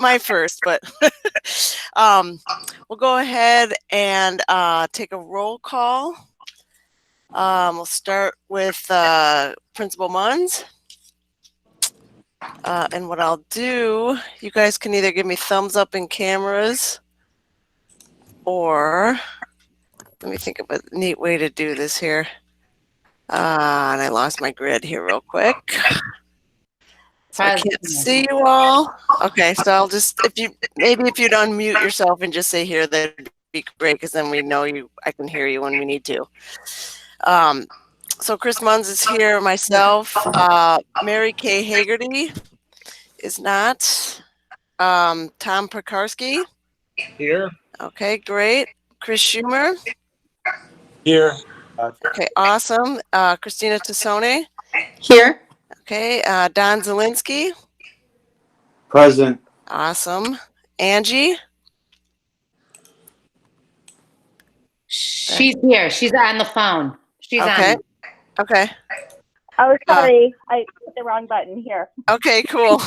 my first, but we'll go ahead and take a roll call. We'll start with Principal Munns. And what I'll do, you guys can either give me thumbs up in cameras, or let me think of a neat way to do this here. And I lost my grid here real quick. So I can't see you all. Okay, so I'll just, if you'd unmute yourself and just say here, that'd be great, because then we know I can hear you when we need to. So Chris Munns is here, myself. Mary Kay Hagerty is not. Tom Pekarski. Here. Okay, great. Chris Schumer. Here. Okay, awesome. Christina Tassone. Here. Okay, Don Zielinski. Present. Awesome. Angie. She's here. She's on the phone. She's okay. on. Okay. Oh, sorry. I hit the wrong button here. Okay, cool.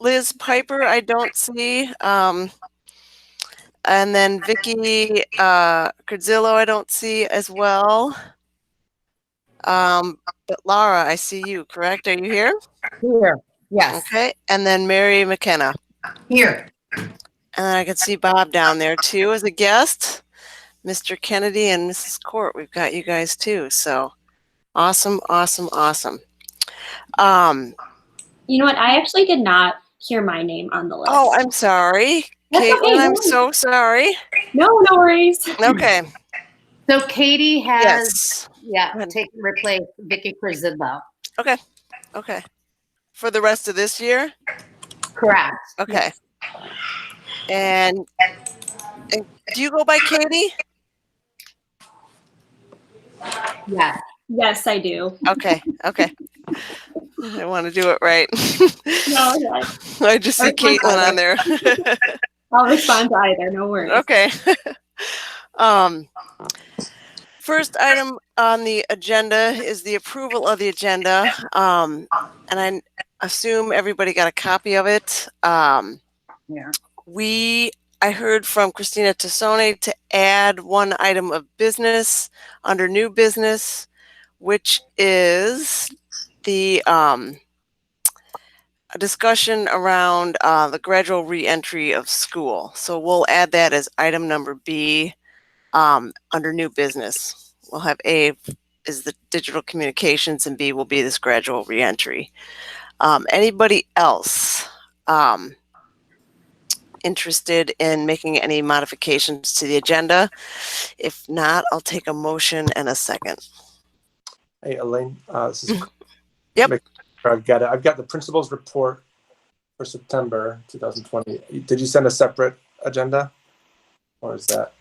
Liz Piper, I don't see. And then Vicky Curzillo, I don't see as well. But Laura, I see you, correct? Are you here? Here. Yes. Okay. And then Mary McKenna. Here. And then I can see Bob down there too as a guest. Mr. Kennedy and Mrs. Court, we've got you guys too. So awesome, awesome, awesome. You know what? I actually did not hear my name on the list. Oh, I'm sorry. That's Caitlin, okay, I'm so sorry. No worries. Okay. So Katie Yes. has, replace Vicky Curzillo. Okay. Okay. For the rest of this year? Correct. Okay. And do you go by Katie? Yes. Yes, I do. Okay. Okay. I want to do it right. No, I just see Caitlin on there. I'll respond to either. No worries. Okay. First item on the agenda is the approval of the agenda. And I assume everybody got a copy of it. I heard from Christina Tassone to add one item of business under new business, which is the a discussion around the gradual reentry of school. So we'll add that as item number B under new business. We'll have A is the digital communications and B will be this gradual reentry. Anybody else interested in making any modifications to the agenda? If not, I'll take a motion and a second. Hey, Elaine, this is Yep. I've got it. I've got the principal's report for September 2020. Did you send a separate agenda, or is that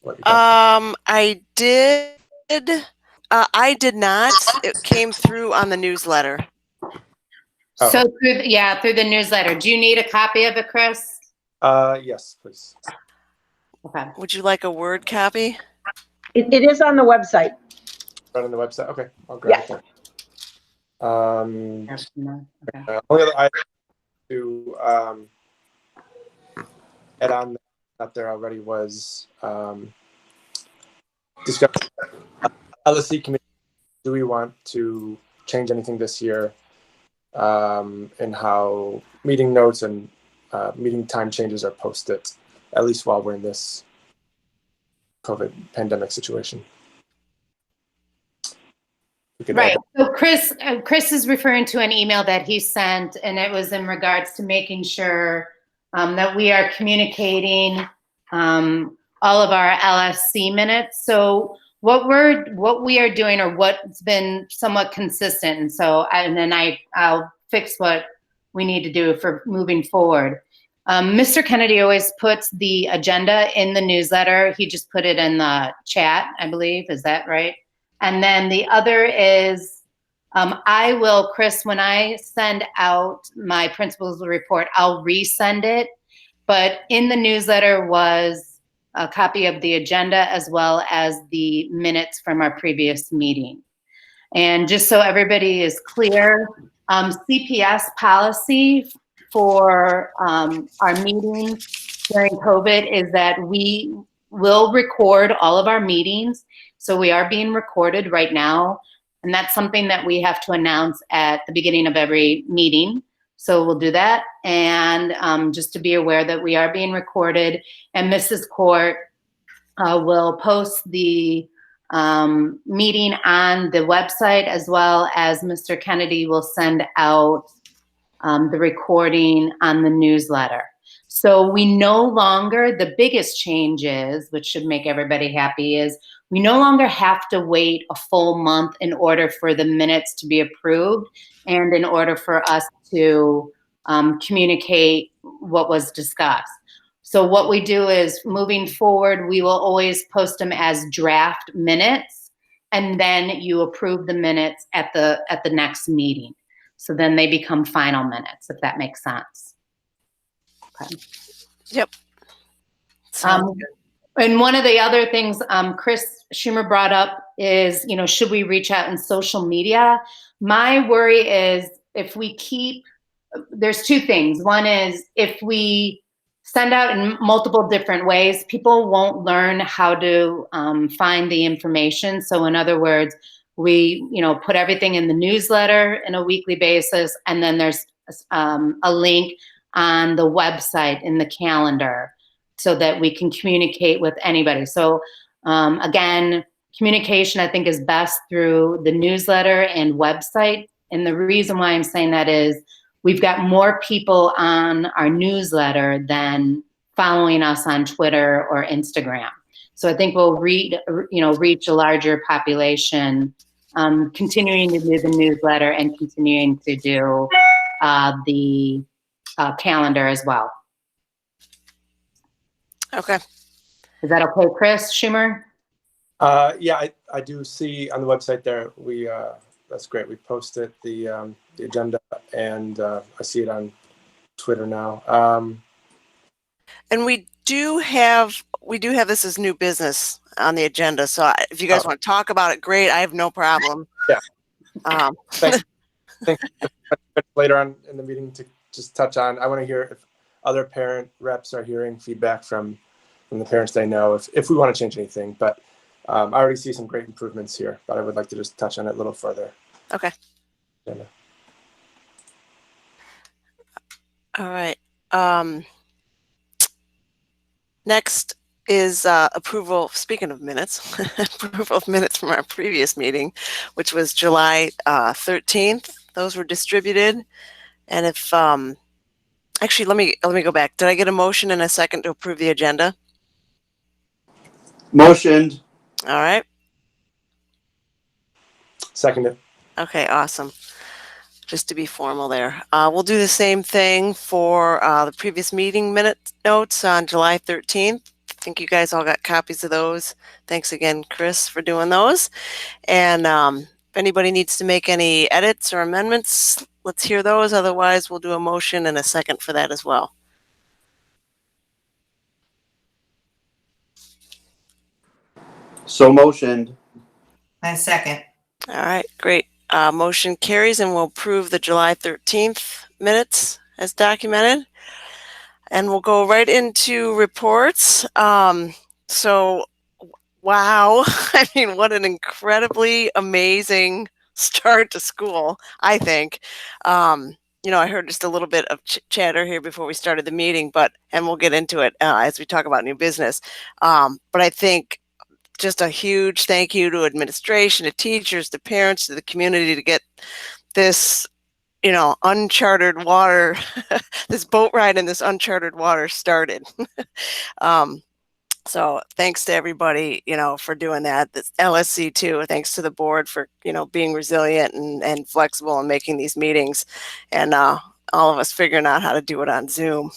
what you got? I did. I did not. It came through on the newsletter. Oh. So through the newsletter. Do you need a copy of it, Chris? Yes, please. Okay. Would you like a Word copy? It is on the website. Right on the website. Okay, I'll grab it. Okay. Only other item to add on out there already was discuss LSC committee. Do we want to change anything this year in how meeting notes and meeting time changes are posted, at least while we're in this COVID pandemic situation? Right. So Chris is referring to an email that he sent, and it was in regards to making sure that we are communicating all of our LSC minutes. So what we are doing, or what's been somewhat consistent, and so I'll fix what we need to do for moving forward. Mr. Kennedy always puts the agenda in the newsletter. He just put it in the chat, I believe. Is that right? And then the other is, I will, Chris, when I send out my principal's report, I'll resend it. But in the newsletter was a copy of the agenda as well as the minutes from our previous meeting. And just so everybody is clear, CPS policy for our meetings during COVID is that we will record all of our meetings. So we are being recorded right now. And that's something that we have to announce at the beginning of every meeting. So we'll do that. And just to be aware that we are being recorded, and Mrs. Court will post the meeting on the website, as well as Mr. Kennedy will send out the recording on the newsletter. So we no longer, the biggest change is, which should make everybody happy, is we no longer have to wait a full month in order for the minutes to be approved and in order for us to communicate what was discussed. So what we do is, moving forward, we will always post them as draft minutes, and then you approve the minutes at the next meeting. So then they become final minutes, if that makes sense. Okay. Yep. And one of the other things Chris Schumer brought up is, should we reach out in social media? My worry is if we there's two things. One is if we send out in multiple different ways, people won't learn how to find the information. So in other words, we, put everything in the newsletter in a weekly basis, and then there's a link on the website in the calendar so that we can communicate with anybody. So again, communication I think is best through the newsletter and website. And the reason why I'm saying that is we've got more people on our newsletter than following us on Twitter or Instagram. So I think we'll reach a larger population, continuing to do the newsletter and continuing to do the calendar as well. Okay. Is that okay, Chris Schumer? Yeah, I do see on the website there, that's great. We posted the agenda, and I see it on Twitter now. And we do have this as new business on the agenda. So if you guys want to talk about it, great. I have no problem. Yeah. Thanks. Later on in the meeting to just touch on, I want to hear if other parent reps are hearing feedback from the parents they know, if we want to change anything. But I already see some great improvements here, but I would like to just touch on it a little further. Okay. Yeah. All right. Next is approval, speaking of minutes, approval of minutes from our previous meeting, which was July 13th. Those were distributed. And if, actually, let me go back. Did I get a motion and a second to approve the agenda? Motioned. All right. Seconded. Okay, awesome. Just to be formal there. We'll do the same thing for the previous meeting minute notes on July 13th. I think you guys all got copies of those. Thanks again, Chris, for doing those. And if anybody needs to make any edits or amendments, let's hear those. Otherwise, we'll do a motion and a second for that as well. So motioned. I second. All right, great. Motion carries, and we'll approve the July 13th minutes as documented. And we'll go right into reports. So, wow. I mean, what an incredibly amazing start to school, I think. I heard just a little bit of chatter here before we started the meeting, and we'll get into it as we talk about new business. But I think just a huge thank you to administration, to teachers, to parents, to the community to get this, uncharted water, this boat ride in this uncharted water started. So thanks to everybody, for doing that. This LSC too. Thanks to the board for, being resilient and flexible and making these meetings, and all of us figuring out how to do it on Zoom.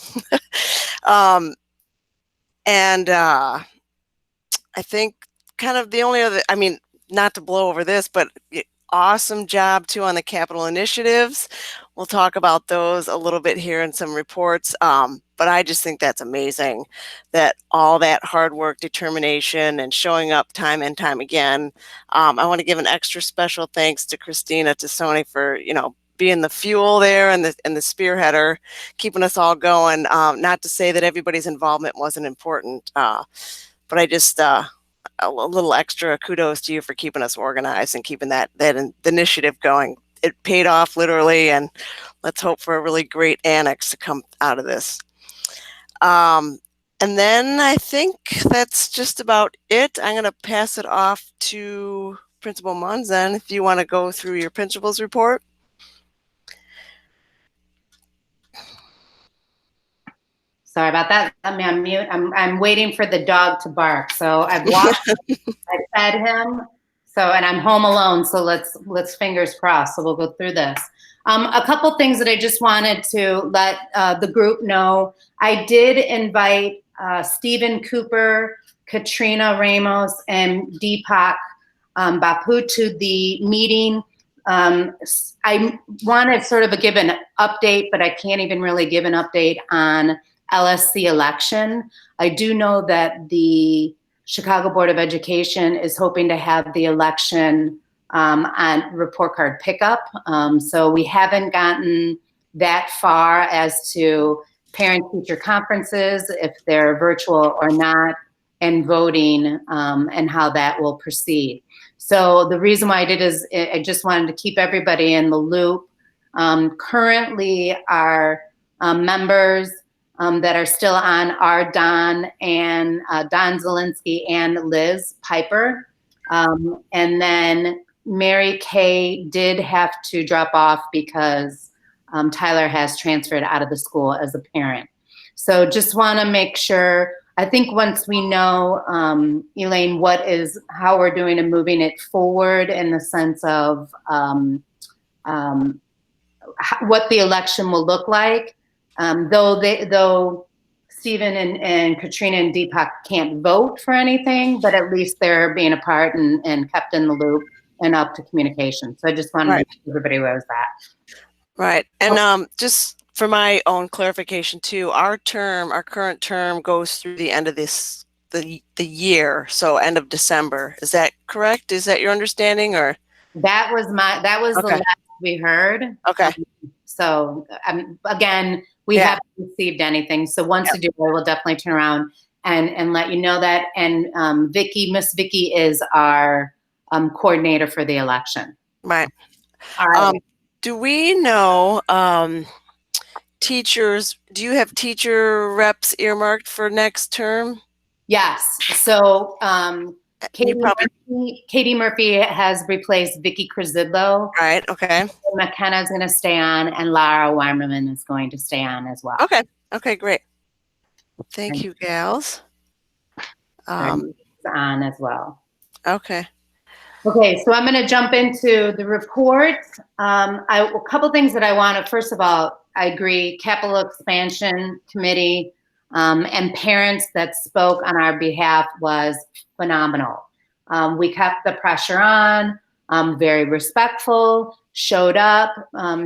I think kind of the only other, not to blow over this, but awesome job too on the capital initiatives. We'll talk about those a little bit here in some reports. But I just think that's amazing that all that hard work, determination, and showing up time and time again. I want to give an extra special thanks to Christina Tassoni for, being the fuel there and the spearheader, keeping us all going. Not to say that everybody's involvement wasn't important, but I just a little extra kudos to you for keeping us organized and keeping that initiative going. It paid off literally, and let's hope for a really great annex to come out of this. And then I think that's just about it. I'm going to pass it off to Principal Munzen if you want to go through your principal's report. Sorry about that. I'm on mute. I'm waiting for the dog to bark. So I've walked, I fed him. So, and I'm home alone. So let's fingers crossed. So we'll go through this. A couple things that I just wanted to let the group know. I did invite Stephen Cooper, Katrina Ramos, and Deepak Bapu to the meeting. I wanted sort of give an update, but I can't even really give an update on LSC election. I do know that the Chicago Board of Education is hoping to have the election on report card pickup. So we haven't gotten that far as to parent-teacher conferences, if they're virtual or not, and voting and how that will proceed. So the reason why I did is I just wanted to keep everybody in the loop. Currently, our members that are still on are Don Zielinski and Liz Piper. And then Mary Kay did have to drop off because Tyler has transferred out of the school as a parent. So just want to make sure, I think once we know, Elaine, how we're doing and moving it forward in the sense of what the election will look like, though Stephen and Katrina and Deepak can't vote for anything, but at least they're being a part and kept in the loop and up to communication. So I just wanted to make sure everybody knows that. Right. And just for my own clarification too, our current term goes through the end of the year. So end of December. Is that correct? Is that your understanding, or? That was the last we heard. Okay. So again, we haven't received anything. So once we do, I will definitely turn around and let you know that. And Miss Vicky is our coordinator for the election. Right. All right. Do we know teachers? Do you have teacher reps earmarked for next term? Yes. So Katie Murphy has replaced Vicky Krasidlo. Right. Okay. McKenna is going to stay on, and Lara Weimerman is going to stay on as well. Okay. Okay. Great. Thank you, gals. On as well. Okay. Okay, so I'm going to jump into the report. A couple things that I want to, first of all, I agree, Capital Expansion Committee and parents that spoke on our behalf was phenomenal. We kept the pressure on, very respectful, showed up,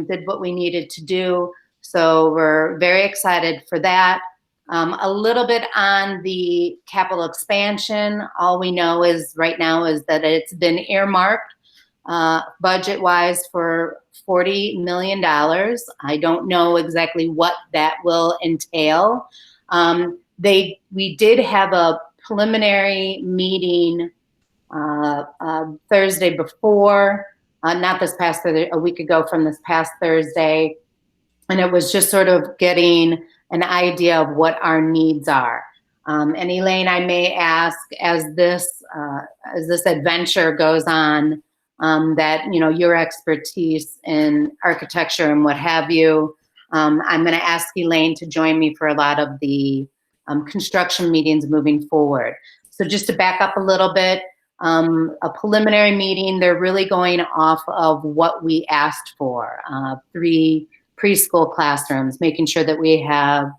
did what we needed to do. So we're very excited for that. A little bit on the capital expansion. All we know is right now is that it's been earmarked budget-wise for $40 million. I don't know exactly what that will entail. We did have a preliminary meeting Thursday before, not this past Thursday, a week ago from this past Thursday, and it was just sort of getting an idea of what our needs are. And Elaine, I may ask as this adventure goes on, that your expertise in architecture and what have you. I'm going to ask Elaine to join me for a lot of the construction meetings moving forward. So just to back up a little bit, a preliminary meeting, they're really going off of what we asked for, 3 preschool classrooms, making sure that we have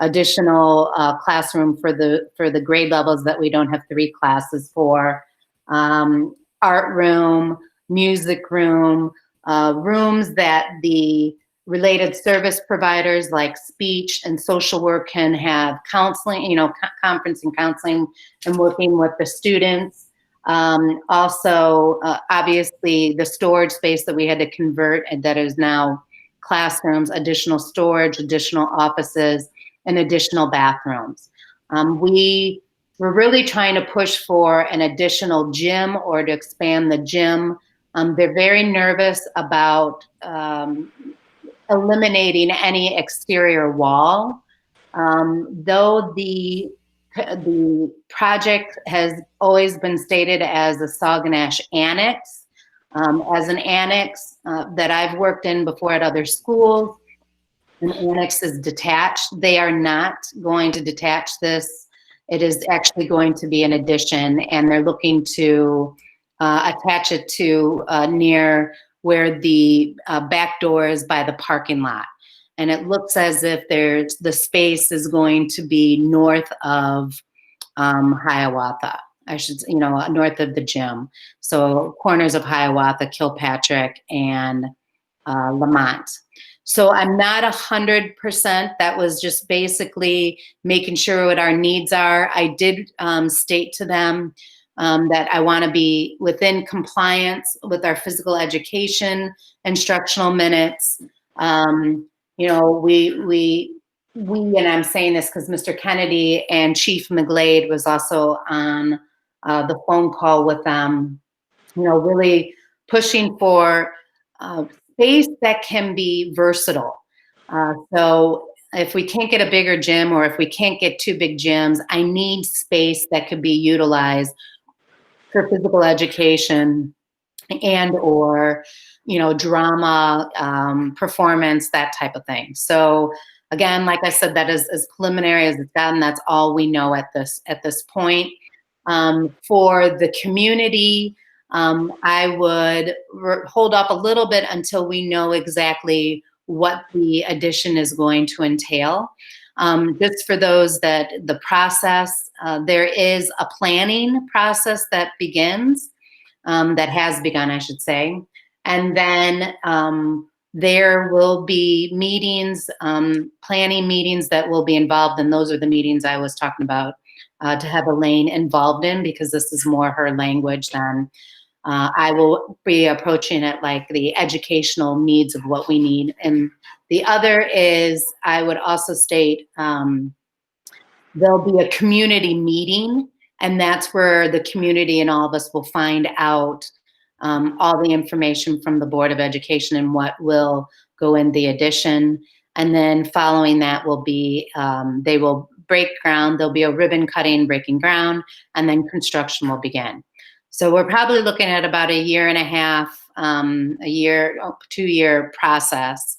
additional classroom for the grade levels that we don't have 3 classes for, art room, music room, rooms that the related service providers like speech and social work can have counseling, conference and counseling and working with the students. Also, obviously, the storage space that we had to convert and that is now classrooms, additional storage, additional offices, and additional bathrooms. We were really trying to push for an additional gym or to expand the gym. They're very nervous about eliminating any exterior wall. Though the project has always been stated as a Sauganash annex, as an annex that I've worked in before at other schools. An annex is detached. They are not going to detach this. It is actually going to be an addition, and they're looking to attach it to near where the back door is by the parking lot. And it looks as if the space is going to be north of Hiawatha. North of the gym. So corners of Hiawatha, Kilpatrick, and Lamont. So I'm not 100%. That was just basically making sure what our needs are. I did state to them that I want to be within compliance with our physical education instructional minutes. And I'm saying this because Mr. Kennedy and Chief McGlade was also on the phone call with them, really pushing for space that can be versatile. So if we can't get a bigger gym or if we can't get two big gyms, I need space that could be utilized for physical education and or, drama, performance, that type of thing. So again, like I said, that is as preliminary as it's gotten. That's all we know at this point. For the community, I would hold up a little bit until we know exactly what the addition is going to entail. Just for those that the process, there is a planning process that begins, that has begun, I should say. And then there will be meetings, planning meetings that will be involved, and those are the meetings I was talking about to have Elaine involved in, because this is more her language than I will be approaching it like the educational needs of what we need. And the other is, I would also state there'll be a community meeting, and that's where the community and all of us will find out all the information from the Board of Education and what will go in the addition. And then following that will be, they will break ground. There'll be a ribbon cutting, breaking ground, and then construction will begin. So we're probably looking at about a year and a half, 2-year process,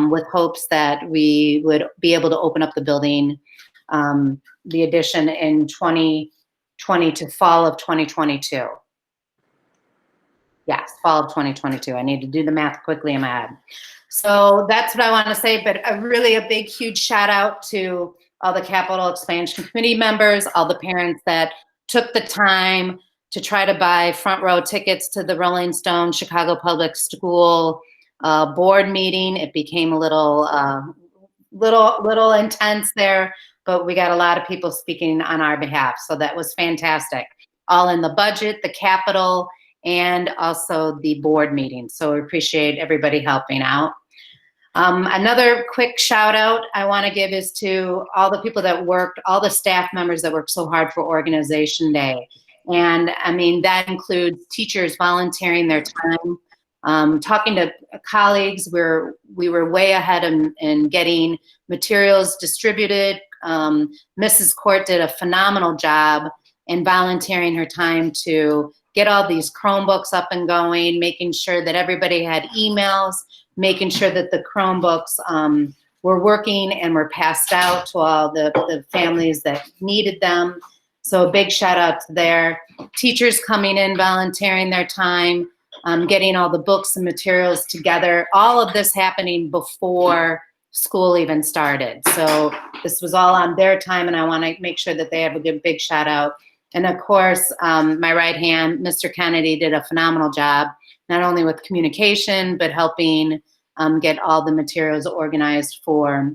with hopes that we would be able to open up the building, the addition in 2020 to fall of 2022. Yes, fall of 2022. I need to do the math quickly in my head. So that's what I want to say, but a big, huge shout out to all the Capital Expansion Committee members, all the parents that took the time to try to buy front row tickets to the Rolling Stone Chicago Public School board meeting. It became a little intense there, but we got a lot of people speaking on our behalf. So that was fantastic. All in the budget, the capital, and also the board meeting. So we appreciate everybody helping out. Another quick shout out I want to give is to all the people that worked, all the staff members that worked so hard for Organization Day. And I mean, that includes teachers volunteering their time, talking to colleagues. We were way ahead in getting materials distributed. Mrs. Court did a phenomenal job in volunteering her time to get all these Chromebooks up and going, making sure that everybody had emails, making sure that the Chromebooks were working and were passed out to all the families that needed them. So a big shout out to their teachers coming in, volunteering their time, getting all the books and materials together, all of this happening before school even started. So this was all on their time, and I want to make sure that they have a good big shout out. And of course, my right hand, Mr. Kennedy, did a phenomenal job, not only with communication, but helping get all the materials organized for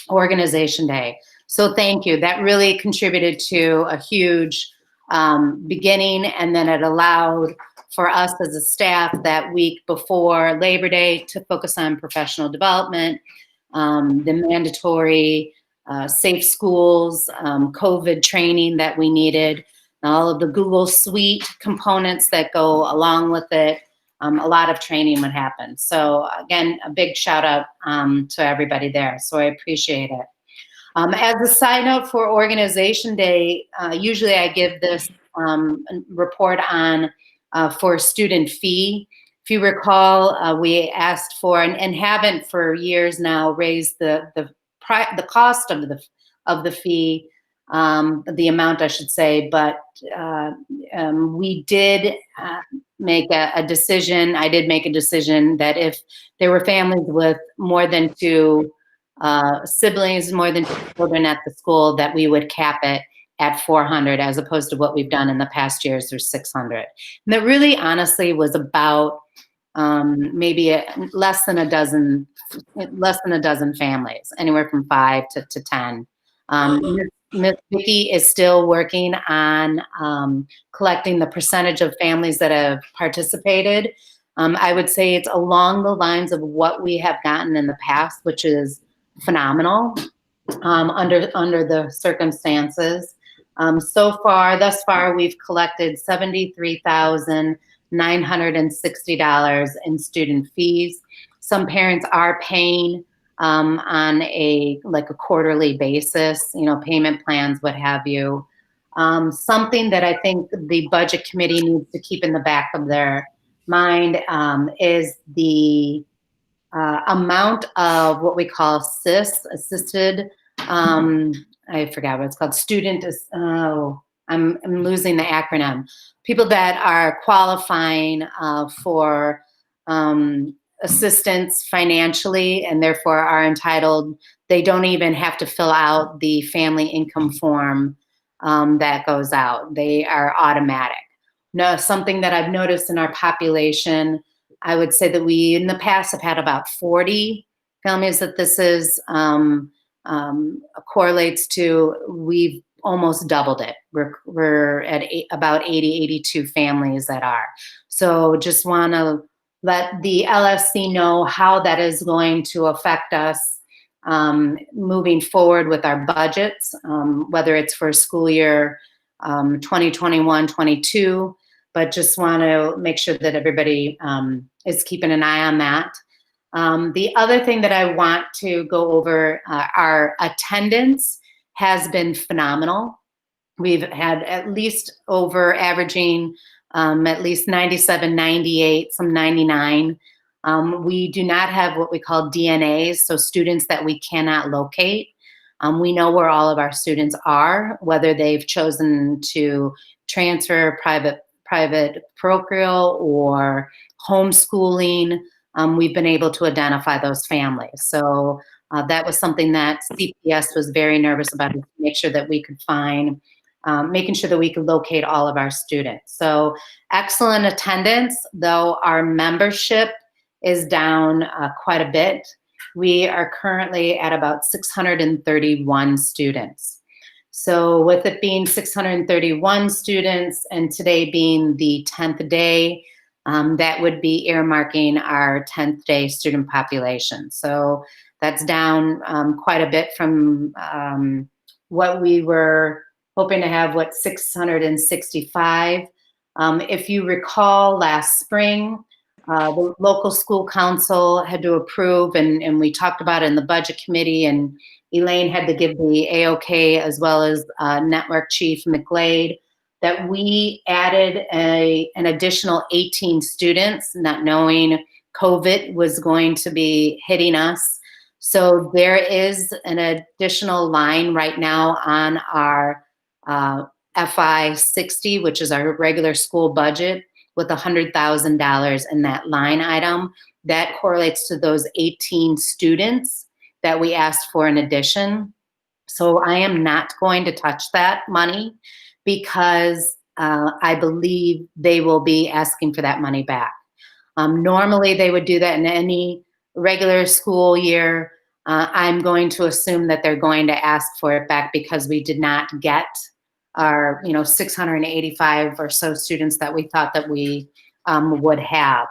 Organization Day. So thank you. That really contributed to a huge beginning, and then it allowed for us as a staff that week before Labor Day to focus on professional development, the mandatory safe schools, COVID training that we needed, all of the Google Suite components that go along with it. A lot of training would happen. So again, a big shout out to everybody there. So I appreciate it. As a side note for Organization Day, usually I give this report on for student fee. If you recall, we asked for and haven't for years now raised the cost of the fee, the amount I should say, but we did make a decision. I did make a decision that if there were families with more than 2 siblings, more than 2 children at the school, that we would cap it at 400 as opposed to what we've done in the past years, there's 600. And that really honestly was about maybe less than a dozen families, anywhere from 5 to 10. Ms. Vicki is still working on collecting the percentage of families that have participated. I would say it's along the lines of what we have gotten in the past, which is phenomenal under the circumstances. Thus far, we've collected $73,960 in student fees. Some parents are paying on a quarterly basis, payment plans, what have you. Something that I think the budget committee needs to keep in the back of their mind is the amount of what we call assisted, I forgot what it's called, I'm losing the acronym. People that are qualifying for assistance financially and therefore are entitled, they don't even have to fill out the family income form that goes out. They are automatic. Now, something that I've noticed in our population, I would say that we in the past have had about 40 families that this is correlates to. We've almost doubled it. We're at about 80, 82 families that are. So just want to let the LSC know how that is going to affect us moving forward with our budgets, whether it's for school year 2021-22, but just want to make sure that everybody is keeping an eye on that. The other thing that I want to go over, our attendance has been phenomenal. We've had at least over averaging at least 97, 98, some 99. We do not have what we call DNAs, so students that we cannot locate. We know where all of our students are, whether they've chosen to transfer private parochial or homeschooling. We've been able to identify those families. So that was something that CPS was very nervous about, to make sure that we could find, making sure that we could locate all of our students. So excellent attendance, though our membership is down quite a bit. We are currently at about 631 students. So with it being 631 students and today being the 10th day, that would be earmarking our 10th day student population. So that's down quite a bit from what we were hoping to have, 665. If you recall last spring, the local school council had to approve, and we talked about it in the budget committee, and Elaine had to give the AOK as well as Network Chief McGlade, that we added an additional 18 students, not knowing COVID was going to be hitting us. So there is an additional line right now on our FI 60, which is our regular school budget, with $100,000 in that line item. That correlates to those 18 students that we asked for in addition. So I am not going to touch that money because I believe they will be asking for that money back. Normally they would do that in any regular school year. I'm going to assume that they're going to ask for it back because we did not get our 685 or so students that we thought that we would have.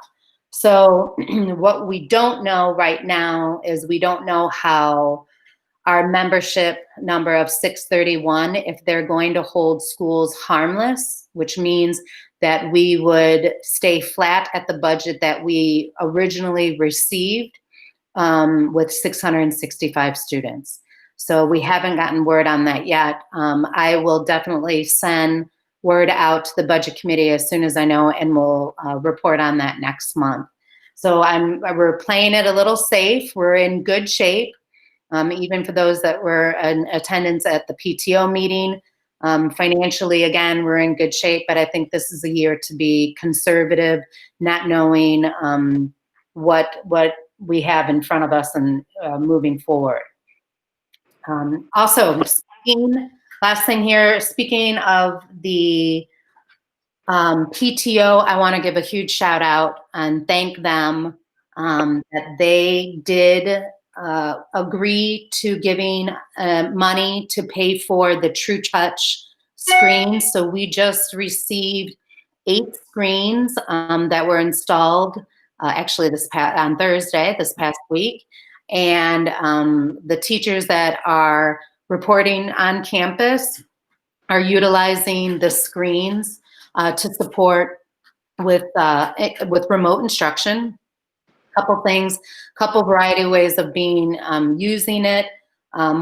So what we don't know right now is we don't know how our membership number of 631, if they're going to hold schools harmless, which means that we would stay flat at the budget that we originally received with 665 students. So we haven't gotten word on that yet. I will definitely send word out to the budget committee as soon as I know, and we'll report on that next month. So we're playing it a little safe. We're in good shape. Even for those that were in attendance at the PTO meeting. Financially, again, we're in good shape, but I think this is a year to be conservative, not knowing what we have in front of us and moving forward. Also, last thing here, speaking of the PTO, I want to give a huge shout out and thank them that they did agree to giving money to pay for the True Touch screens. So we just received 8 screens that were installed actually on Thursday, this past week. And the teachers that are reporting on campus are utilizing the screens to support with remote instruction. Couple things, couple variety of ways of being using it,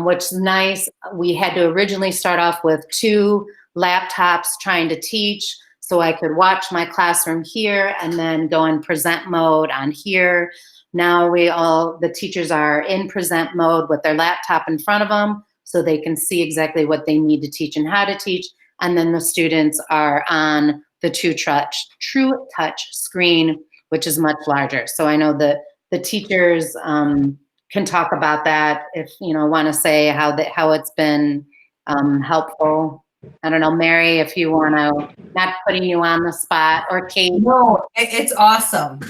which is nice. We had to originally start off with 2 laptops trying to teach, so I could watch my classroom here and then go in present mode on here. Now the teachers are in present mode with their laptop in front of them, so they can see exactly what they need to teach and how to teach. And then the students are on the True Touch screen, which is much larger. So I know that the teachers can talk about that if want to say how it's been helpful. I don't know, Mary, if you want to, not putting you on the spot, or Kate. No, it's awesome.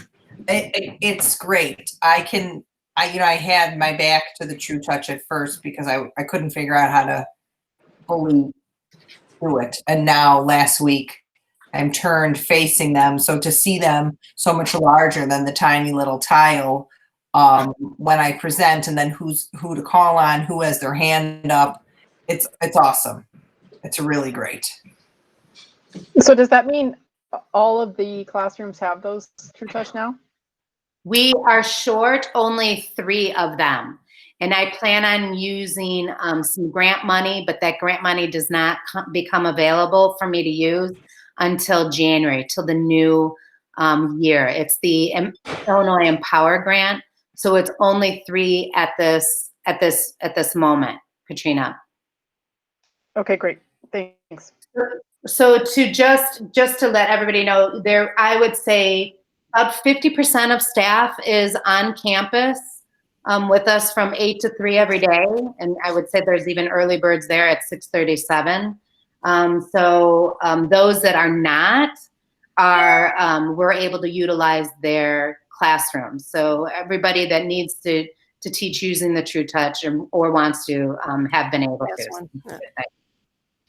It's great. I had my back to the True Touch at first because I couldn't figure out how to fully do it. And now last week I'm turned facing them. So to see them so much larger than the tiny little tile when I present, and then who to call on, who has their hand up, it's awesome. It's really great. So does that mean all of the classrooms have those True Touch now? We are short only 3 of them. And I plan on using some grant money, but that grant money does not become available for me to use until January, till the new year. It's the Illinois Empower Grant. So it's only 3 at this moment, Katrina. Okay, great. Thanks. So to just to let everybody know, I would say about 50% of staff is on campus with us from 8 to 3 every day. And I would say there's even early birds there at 6:37. So those that are not we're able to utilize their classrooms. So everybody that needs to teach using the True Touch or wants to have been able to. Yeah.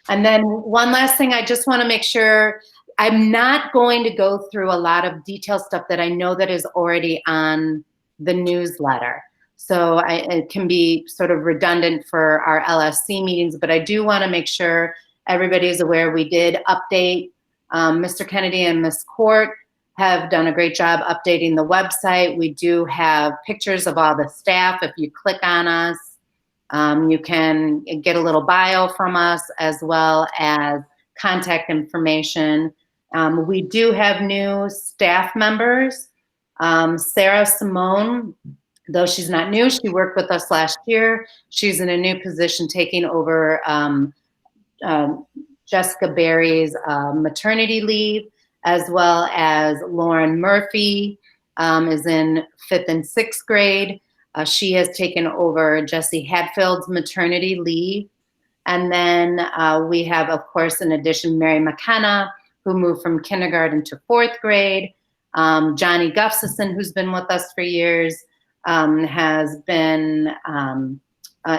And then one last thing, I just want to make sure I'm not going to go through a lot of detailed stuff that I know that is already on the newsletter. So it can be sort of redundant for our LSC meetings, but I do want to make sure everybody is aware we did update. Mr. Kennedy and Ms. Court have done a great job updating the website. We do have pictures of all the staff. If you click on us, you can get a little bio from us as well as contact information. We do have new staff members. Sarah Simone, though she's not new, she worked with us last year. She's in a new position taking over Jessica Berry's maternity leave, as well as Lauren Murphy is in 5th and 6th grade. She has taken over Jessie Hadfield's maternity leave. And then we have, of course, in addition, Mary McKenna, who moved from kindergarten to 4th grade. Johnny Gustafson, who's been with us for years, has been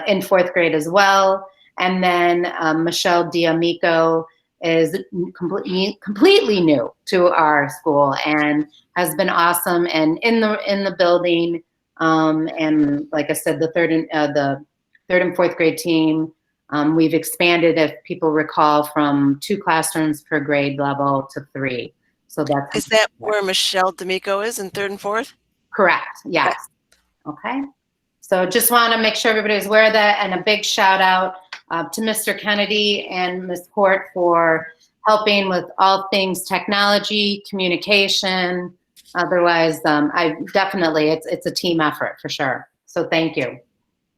in 4th grade as well. And then Michelle D'Amico is completely new to our school and has been awesome and in the building. And like I said, the third and fourth grade team, we've expanded, if people recall, from 2 classrooms per grade level to 3. So that's Is that where Michelle D'Amico is in 3rd and 4th? correct. Yes. Okay. So just want to make sure everybody's aware of that, and a big shout out to Mr. Kennedy and Ms. Court for helping with all things technology, communication. Otherwise, it's a team effort for sure. So thank you.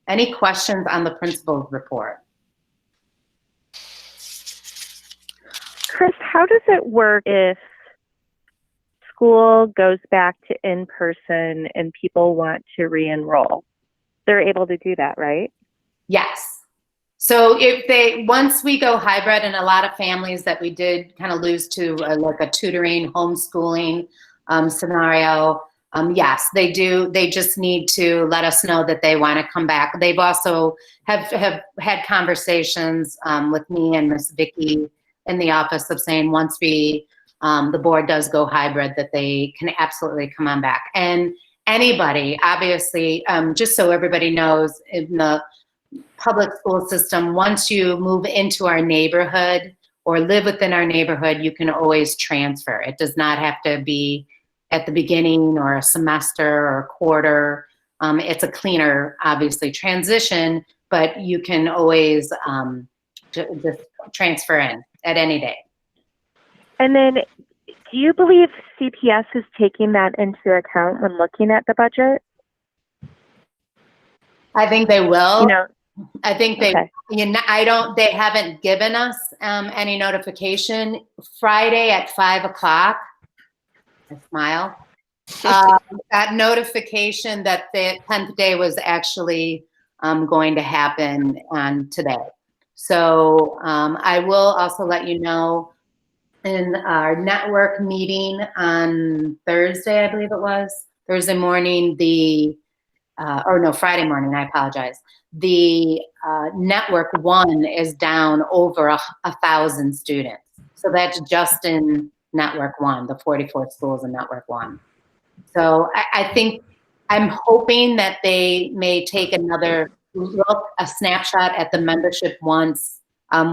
Any questions on the principal's report? Chris, how does it work if school goes back to in-person and people want to re-enroll? They're able to do that, right? Yes. So once we go hybrid, and a lot of families that we did kind of lose to like a tutoring, homeschooling scenario, yes, they do. They just need to let us know that they want to come back. They've also have had conversations with me and Miss Vicky in the office of saying once the board does go hybrid, that they can absolutely come on back. And anybody, obviously, just so everybody knows, in the public school system, once you move into our neighborhood or live within our neighborhood, you can always transfer. It does not have to be at the beginning or a semester or a quarter. It's a cleaner, obviously, transition, but you can always just transfer in at any day. And then, do you believe CPS is taking that into account when looking at the budget? I think they will. I think they, they haven't given us any notification. Friday at 5 o'clock, I smile, that notification that the 10th day was actually going to happen on today. So I will also let you know in our network meeting on Thursday, I believe it was, Thursday morning, Friday morning, I apologize. The network 1 is down over 1,000 students. So that's just in network 1, the 44 schools in network 1. So I think, I'm hoping that they may take another look, a snapshot at the membership once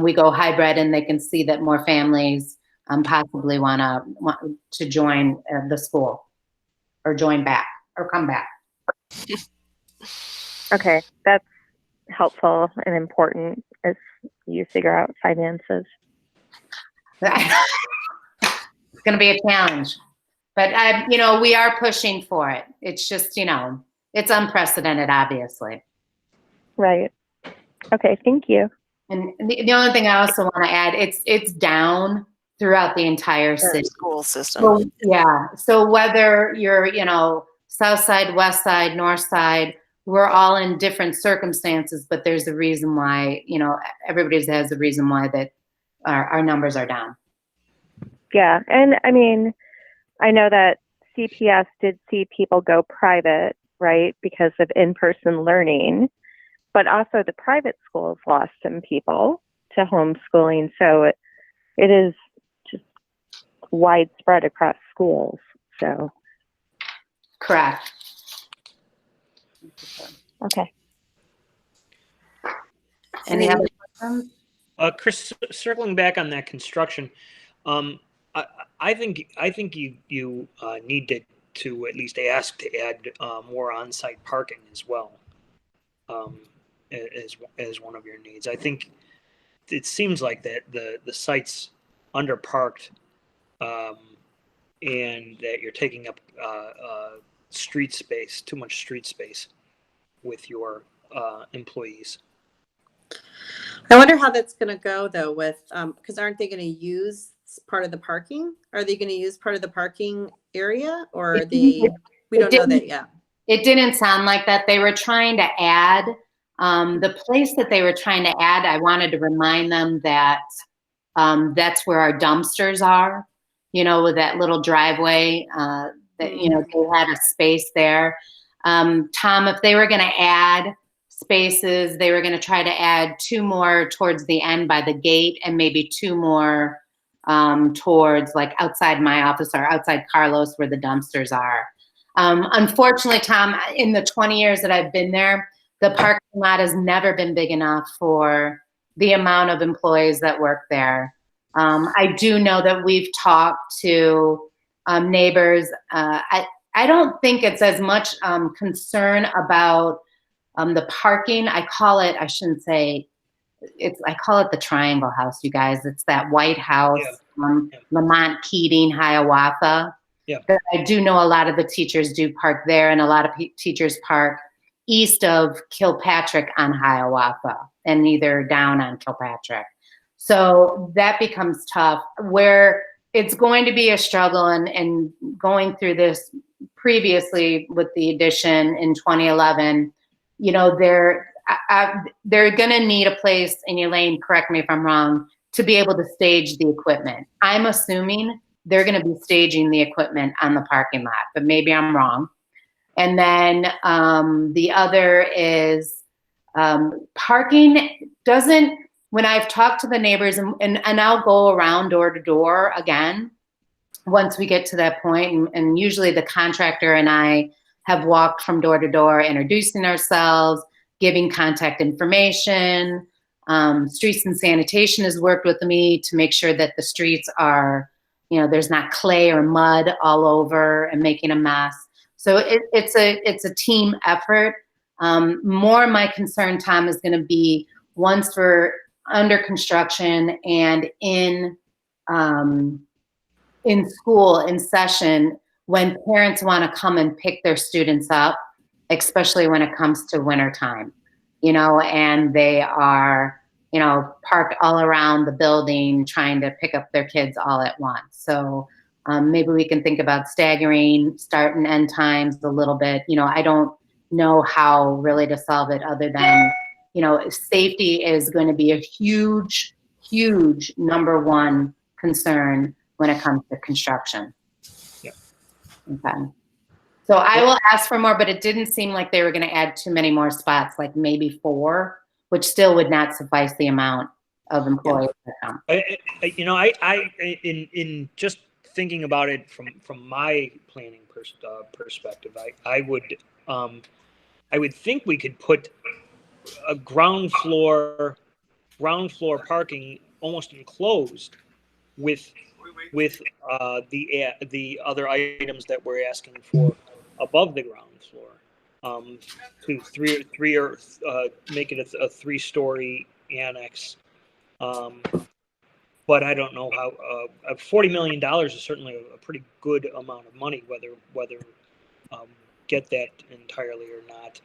we go hybrid, and they can see that more families possibly want to join the school or join back or come back. Okay, that's helpful and important as you figure out finances. It's going to be a challenge, but we are pushing for it. It's just, it's unprecedented, obviously. Right. Okay, thank you. And the only thing I also want to add, it's down throughout the entire city. School system. So, yeah. So whether you're, south side, west side, north side, we're all in different circumstances, but there's a reason why, everybody has a reason why that our numbers are down. Yeah. And I mean, I know that CPS did see people go private, right, because of in-person learning, but also the private schools lost some people to homeschooling. So it is just widespread across schools. So. Correct. Okay. Any other questions? Chris, circling back on that construction, I think you need to at least ask to add more on-site parking as well, as one of your needs. I think it seems like that the site's underparked, and that you're taking up street space, too much street space with your employees. I wonder how that's going to go though with, because aren't they going to use part of the parking? Are they going to use part of the parking area, or we don't know that yet? It didn't sound like that. They were trying to add, the place that they were trying to add, I wanted to remind them that that's where our dumpsters are, with that little driveway, that, they had a space there. Tom, if they were going to add spaces. They were going to try to add 2 more towards the end by the gate, and maybe 2 more towards like outside my office or outside Carlos where the dumpsters are. Unfortunately, Tom, in the 20 years that I've been there, the parking lot has never been big enough for the amount of employees that work there. I do know that we've talked to neighbors. I don't think it's as much concern about the parking. I call it the Triangle House, you guys. It's that white house, Lamont, Keating, Hiawatha. Yeah. But I do know a lot of the teachers do park there, and a lot of teachers park east of Kilpatrick on Hiawatha and either down on Kilpatrick. So that becomes tough, where it's going to be a struggle, and going through this previously with the addition in 2011, you know, they're going to need a place, and Elaine, correct me if I'm wrong, to be able to stage the equipment. I'm assuming they're going to be staging the equipment on the parking lot, but maybe I'm wrong. And then the other is parking doesn't, when I've talked to the neighbors, and I'll go around door to door again once we get to that point, and usually the contractor and I have walked from door to door, introducing ourselves, giving contact information. Streets and Sanitation has worked with me to make sure that the streets are, you know, there's not clay or mud all over and making a mess. So it's a team effort. More my concern, Tom, is going to be once we're under construction and in school, in session, when parents want to come and pick their students up, especially when it comes to winter time, you know, and they are, you know, parked all around the building trying to pick up their kids all at once. So maybe we can think about staggering start and end times a little bit. You know, I don't know how really to solve it other than, you know, safety is going to be a huge, huge number one concern when it comes to construction. Yeah. Okay. So I will ask for more, but it didn't seem like they were going to add too many more spots, like maybe 4, which still would not suffice the amount of employees that come. You know, I in just thinking about it from my planning perspective, I would think we could put a ground floor parking almost enclosed with the other items that we're asking for above the ground floor, to three or make it a 3-story annex. But I don't know how $40 million is certainly a pretty good amount of money. Whether get that entirely or not,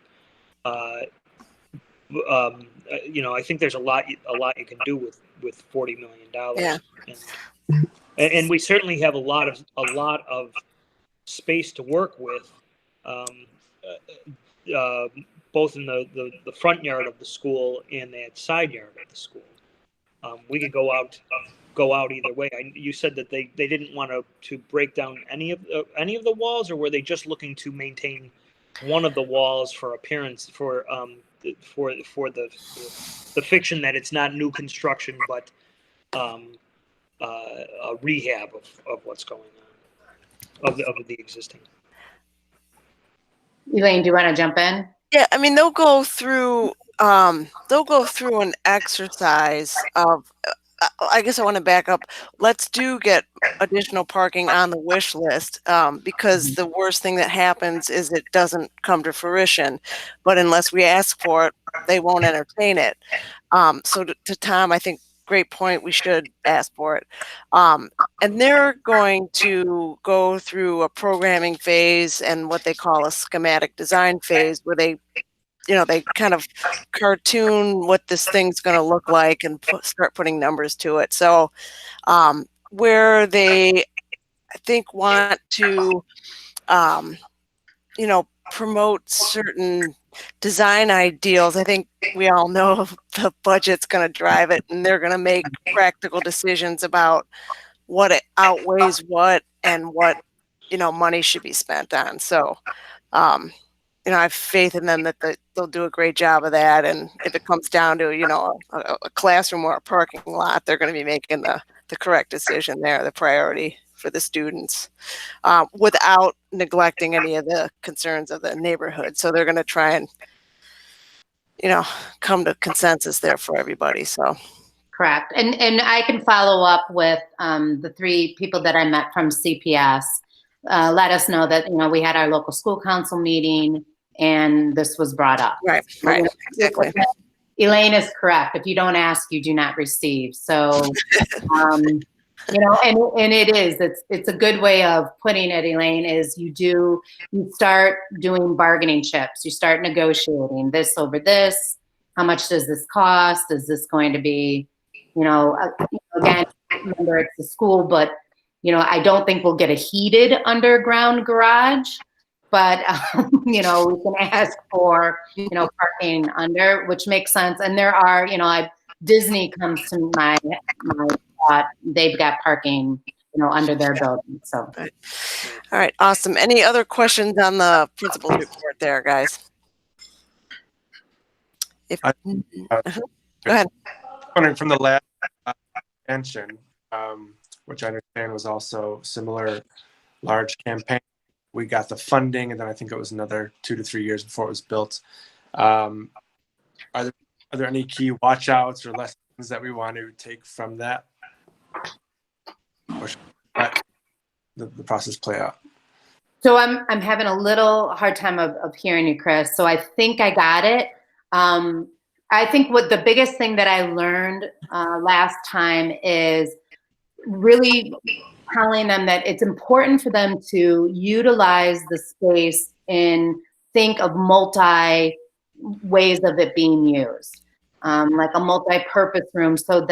you know, I think there's a lot you can do with $40 million. Yeah. And we certainly have a lot of space to work with, both in the front yard of the school and that side yard of the school. We could go out either way. You said that they didn't want to break down any of the walls, or were they just looking to maintain one of the walls for appearance, for the fiction that it's not new construction but a rehab of what's going on of the existing. Elaine, do you want to jump in? Yeah, I mean, they'll go through an exercise of, I guess I want to back up. Let's get additional parking on the wish list, because the worst thing that happens is it doesn't come to fruition. But unless we ask for it, they won't entertain it. So to Tom, I think great point. We should ask for it. And they're going to go through a programming phase and what they call a schematic design phase, where they kind of cartoon what this thing's going to look like and start putting numbers to it. So where they, I think, want to, promote certain design ideals, I think we all know the budget's going to drive it, and they're going to make practical decisions about what it outweighs what and what, money should be spent on. So, I have faith in them that they'll do a great job of that. And if it comes down to, a classroom or a parking lot, they're going to be making the correct decision there, the priority for the students, without neglecting any of the concerns of the neighborhood. So they're going to try and, come to consensus there for everybody. So. Correct. And I can follow up with the 3 people that I met from CPS. Let us know that, we had our local school council meeting and this was brought up. Right, exactly. Elaine is correct. If you don't ask, you do not receive. So, and it is, it's a good way of putting it, Elaine, is you start doing bargaining chips. You start negotiating this over this. How much does this cost? Is this going to be, again, remember it's the school, but I don't think we'll get a heated underground garage, but we can ask for, parking under, which makes sense. And there are, Disney comes to my thought. They've got parking, under their building. So. All right. Awesome. Any other questions on the principal's report there, guys? Go ahead. Wondering from the last mention, which I understand was also similar large campaign. We got the funding, and then I think it was another 2 to 3 years before it was built. Are there any key watch outs or lessons that we want to take from that? Or should we let the process play out? So I'm having a little hard time of hearing you, Chris. So I think I got it. I think what the biggest thing that I learned last time is really telling them that it's important for them to utilize the space and think of multi ways of it being used, like a multi-purpose room, so that